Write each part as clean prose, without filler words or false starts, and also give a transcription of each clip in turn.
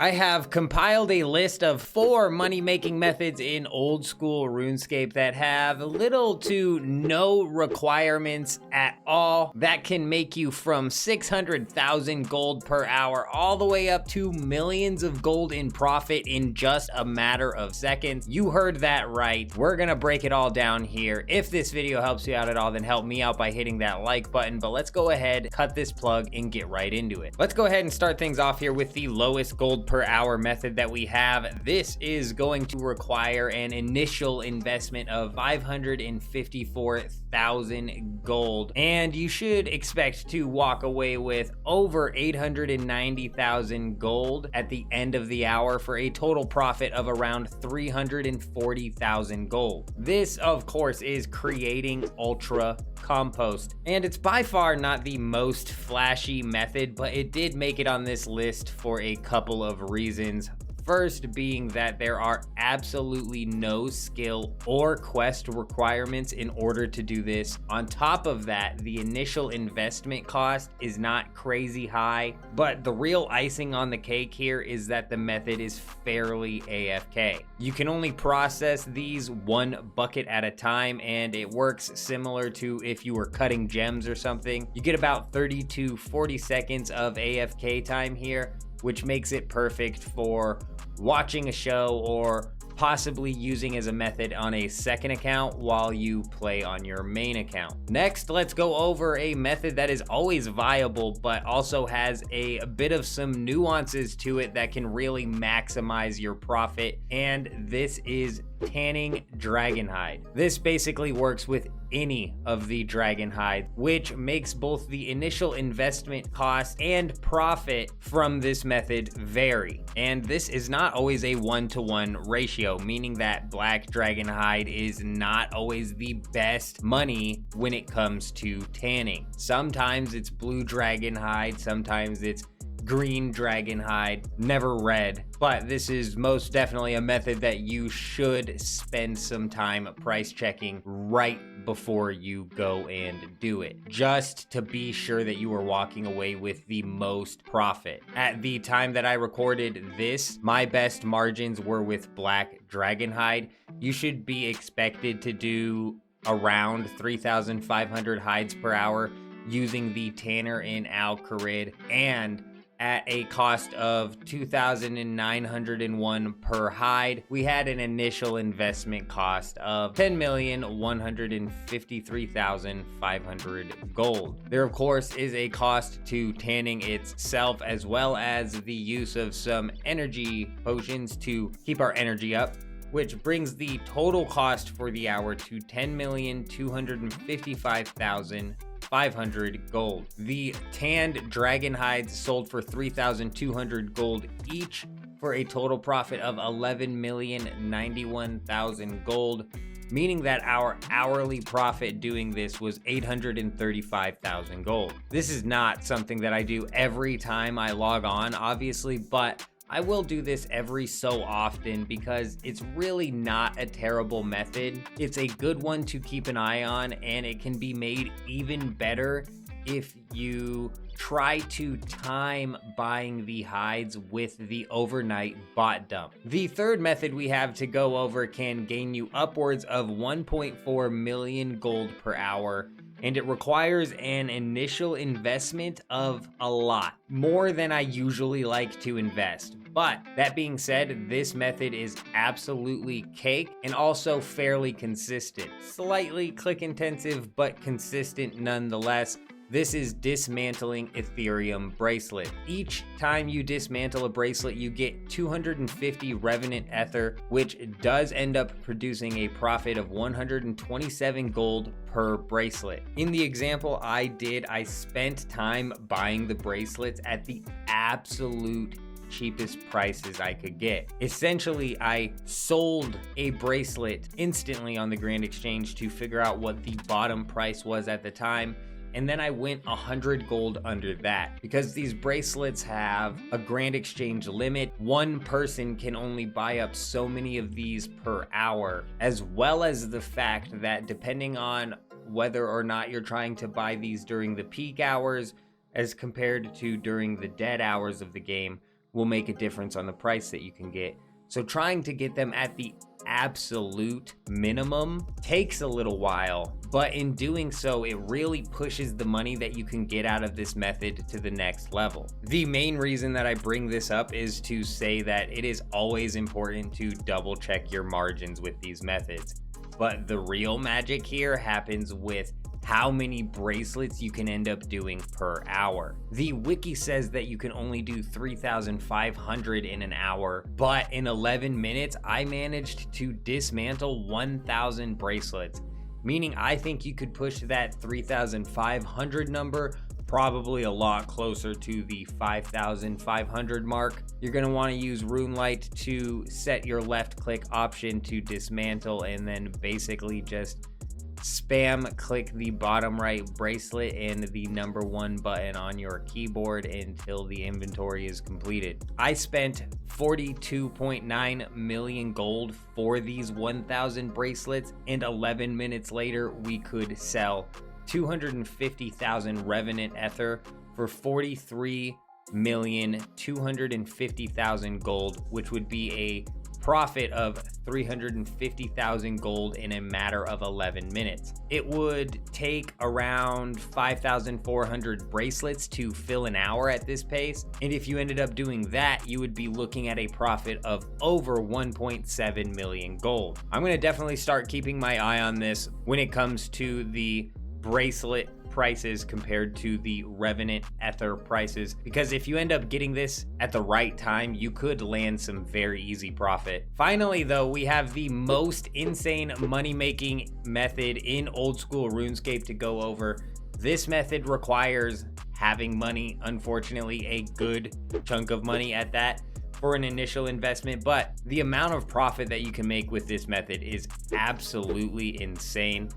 I have compiled a list of 4 money-making methods in old school RuneScape that have little to no requirements at all that can make you from 600,000 gold per hour all the way up to millions of gold in profit in just a matter of seconds. You heard that right. We're gonna break it all down here. If this video helps you out at all, then help me out by hitting that like button, but let's go ahead, cut this plug, and get right into it. Let's go ahead and start things off here with the lowest gold per hour method that we have. This is going to require an initial investment of 554,000 gold, and you should expect to walk away with over 890,000 gold at the end of the hour for a total profit of around 340,000 gold. This, of course, is creating ultra compost, and it's by far not the most flashy method, but it did make it on this list for a couple of reasons. First being that there are absolutely no skill or quest requirements in order to do this. On top of that, the initial investment cost is not crazy high, but the real icing on the cake here is that the method is fairly AFK. You can only process these one bucket at a time, and it works similar to if you were cutting gems or something. You get about 30 to 40 seconds of AFK time here, which makes it perfect for watching a show or possibly using as a method on a second account while you play on your main account. Next, let's go over a method that is always viable but also has a bit of some nuances to it that can really maximize your profit, and this is tanning dragon hide. This basically works with any of the dragon hide, which makes both the initial investment cost and profit from this method vary. And this is not always a 1-to-1 ratio, meaning that black dragon hide is not always the best money when it comes to tanning. Sometimes it's blue dragon hide, sometimes it's green dragon hide, never red. But this is most definitely a method that you should spend some time price checking right before you go and do it, just to be sure that you are walking away with the most profit. At the time that I recorded this, my best margins were with black dragon hide. You should be expected to do around 3,500 hides per hour using the tanner in Al-Kharid, and at a cost of 2,901 per hide, we had an initial investment cost of 10,153,500 gold. There, of course, is a cost to tanning itself, as well as the use of some energy potions to keep our energy up, which brings the total cost for the hour to 10,255,500 gold. The tanned dragon hides sold for 3,200 gold each for a total profit of 11,091,000 gold, meaning that our hourly profit doing this was 835,000 gold. This is not something that I do every time I log on, obviously, but I will do this every so often because it's really not a terrible method. It's a good one to keep an eye on, and it can be made even better if you try to time buying the hides with the overnight bot dump. The third method we have to go over can gain you upwards of 1.4 million gold per hour, and it requires an initial investment of a lot, more than I usually like to invest. But that being said, this method is absolutely cake and also fairly consistent. Slightly click intensive, but consistent nonetheless. This is dismantling Ethereum bracelet. Each time you dismantle a bracelet, you get 250 Revenant Ether, which does end up producing a profit of 127 gold per bracelet. In the example I did, I spent time buying the bracelets at the absolute cheapest prices I could get. Essentially, I sold a bracelet instantly on the Grand Exchange to figure out what the bottom price was at the time, and then I went 100 gold under that. Because these bracelets have a Grand Exchange limit, one person can only buy up so many of these per hour, as well as the fact that depending on whether or not you're trying to buy these during the peak hours as compared to during the dead hours of the game, will make a difference on the price that you can get. So trying to get them at the absolute minimum takes a little while, but in doing so, it really pushes the money that you can get out of this method to the next level. The main reason that I bring this up is to say that it is always important to double check your margins with these methods. But the real magic here happens with how many bracelets you can end up doing per hour. The wiki says that you can only do 3,500 in an hour, but in 11 minutes, I managed to dismantle 1,000 bracelets, meaning I think you could push that 3,500 number probably a lot closer to the 5,500 mark. You're going to want to use RuneLight to set your left click option to dismantle, and then basically just spam click the bottom right bracelet and the number 1 button on your keyboard until the inventory is completed. I spent 42.9 million gold for these 1,000 bracelets, and 11 minutes later we could sell 250,000 Revenant Ether for 43,250,000 gold, which would be a profit of 350,000 gold in a matter of 11 minutes. It would take around 5,400 bracelets to fill an hour at this pace, and if you ended up doing that, you would be looking at a profit of over 1.7 million gold. I'm going to definitely start keeping my eye on this when it comes to the bracelet prices compared to the Revenant Ether prices, because if you end up getting this at the right time, you could land some very easy profit. Finally though, we have the most insane money making method in old school RuneScape to go over. This method requires having money, unfortunately a good chunk of money at that, for an initial investment, but the amount of profit that you can make with this method is absolutely insane.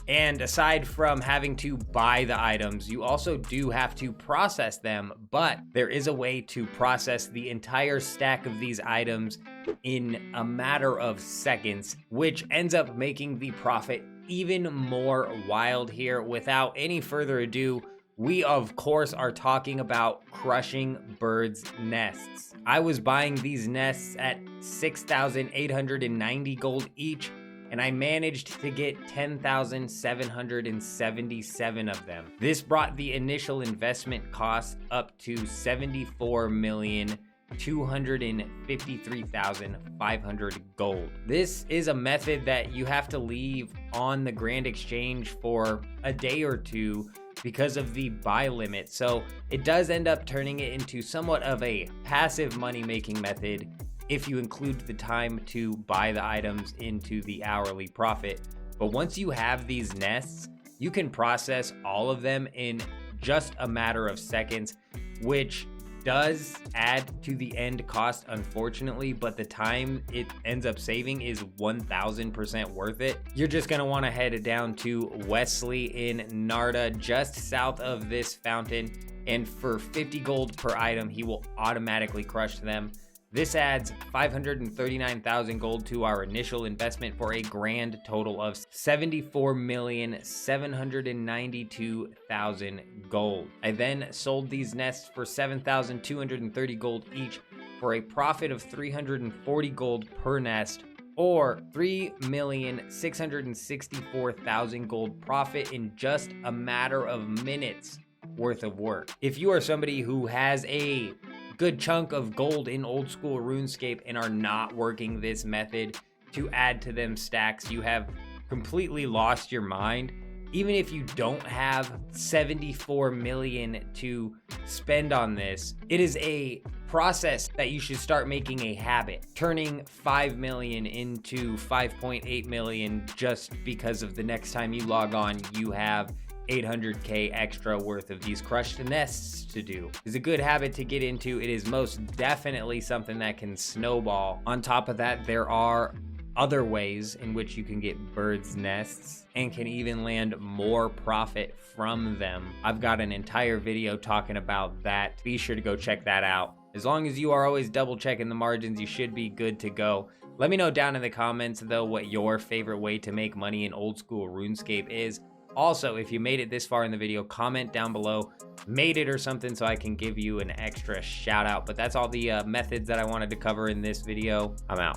And aside from having to buy the items, you also do have to process them, but there is a way to process the entire stack of these items in a matter of seconds, which ends up making the profit even more wild here. Without any further ado, we of course are talking about crushing birds' nests. I was buying these nests at 6,890 gold each, and I managed to get 10,777 of them. This brought the initial investment cost up to 74,253,500 gold. This is a method that you have to leave on the Grand Exchange for a day or two because of the buy limit, so it does end up turning it into somewhat of a passive money-making method if you include the time to buy the items into the hourly profit. But once you have these nests, you can process all of them in just a matter of seconds, which does add to the end cost, unfortunately, but the time it ends up saving is 1,000% worth it. You're just gonna wanna head down to Wesley in Narda, just south of this fountain, and for 50 gold per item, he will automatically crush them. This adds 539,000 gold to our initial investment for a grand total of 74,792,000 gold. I then sold these nests for 7,230 gold each for a profit of 340 gold per nest, or 3,664,000 gold profit in just a matter of minutes worth of work. If you are somebody who has a good chunk of gold in old school RuneScape and are not working this method to add to them stacks, you have completely lost your mind. Even if you don't have 74 million to spend on this, it is a process that you should start making a habit, turning 5 million into 5.8 million just because of the next time you log on, you have 800k extra worth of these crushed nests to do. It's a good habit to get into. It is most definitely something that can snowball. On top of that, there are other ways in which you can get birds' nests and can even land more profit from them. I've got an entire video talking about that. Be sure to go check that out. As long as you are always double checking the margins, you should be good to go. Let me know down in the comments though what your favorite way to make money in old school RuneScape is. Also, if you made it this far in the video, comment down below, made it or something, so I can give you an extra shout out. But that's all the methods that I wanted to cover in this video. I'm out.